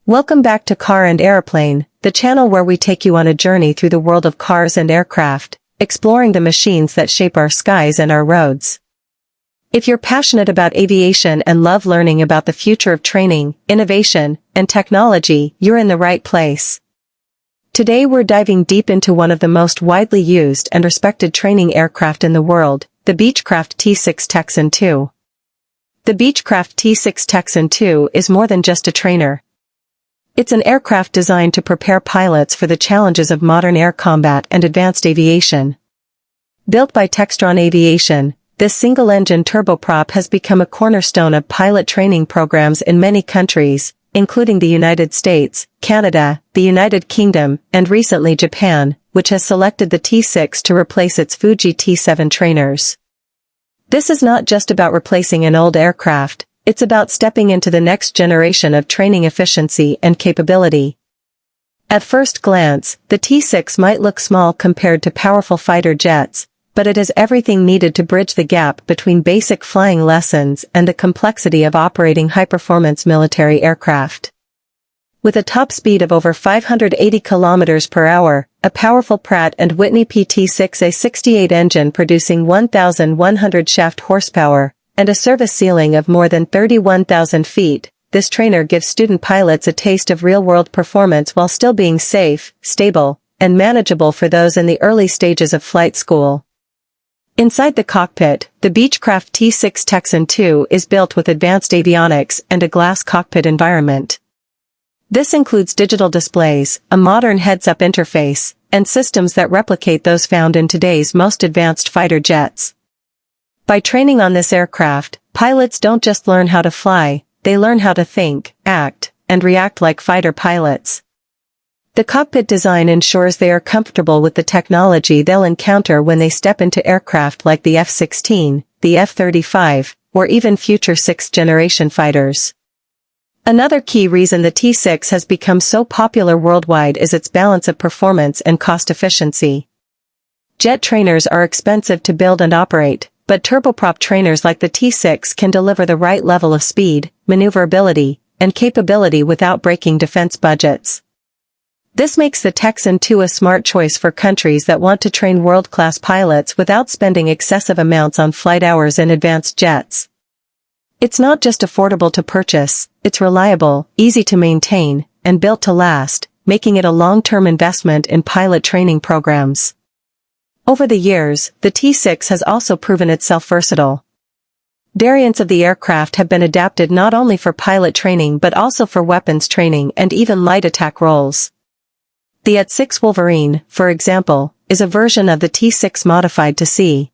Welcome back to Car and Aeroplane, the channel where we take you on a journey through the world of cars and aircraft, exploring the machines that shape our skies and our roads. If you're passionate about aviation and love learning about the future of training, innovation, and technology, you're in the right place. Today we're diving deep into one of the most widely used and respected training aircraft in the world, the Beechcraft T-6 Texan II. The Beechcraft T-6 Texan II is more than just a trainer. It's an aircraft designed to prepare pilots for the challenges of modern air combat and advanced aviation. Built by Textron Aviation, this single-engine turboprop has become a cornerstone of pilot training programs in many countries, including the United States, Canada, the United Kingdom, and recently Japan, which has selected the T-6 to replace its Fuji T-7 trainers. This is not just about replacing an old aircraft. It's about stepping into the next generation of training efficiency and capability. At first glance, the T-6 might look small compared to powerful fighter jets, but it has everything needed to bridge the gap between basic flying lessons and the complexity of operating high-performance military aircraft. With a top speed of over 580 km per hour, a powerful Pratt & Whitney PT6A68 engine producing 1,100 shaft horsepower, and a service ceiling of more than 31,000 feet, this trainer gives student pilots a taste of real-world performance while still being safe, stable, and manageable for those in the early stages of flight school. Inside the cockpit, the Beechcraft T-6 Texan II is built with advanced avionics and a glass cockpit environment. This includes digital displays, a modern heads-up interface, and systems that replicate those found in today's most advanced fighter jets. By training on this aircraft, pilots don't just learn how to fly, they learn how to think, act, and react like fighter pilots. The cockpit design ensures they are comfortable with the technology they'll encounter when they step into aircraft like the F-16, the F-35, or even future sixth-generation fighters. Another key reason the T-6 has become so popular worldwide is its balance of performance and cost efficiency. Jet trainers are expensive to build and operate, but turboprop trainers like the T-6 can deliver the right level of speed, maneuverability, and capability without breaking defense budgets. This makes the Texan II a smart choice for countries that want to train world-class pilots without spending excessive amounts on flight hours in advanced jets. It's not just affordable to purchase, it's reliable, easy to maintain, and built to last, making it a long-term investment in pilot training programs. Over the years, the T-6 has also proven itself versatile. Variants of the aircraft have been adapted not only for pilot training but also for weapons training and even light attack roles. The AT-6 Wolverine, for example, is a version of the T-6 modified to see.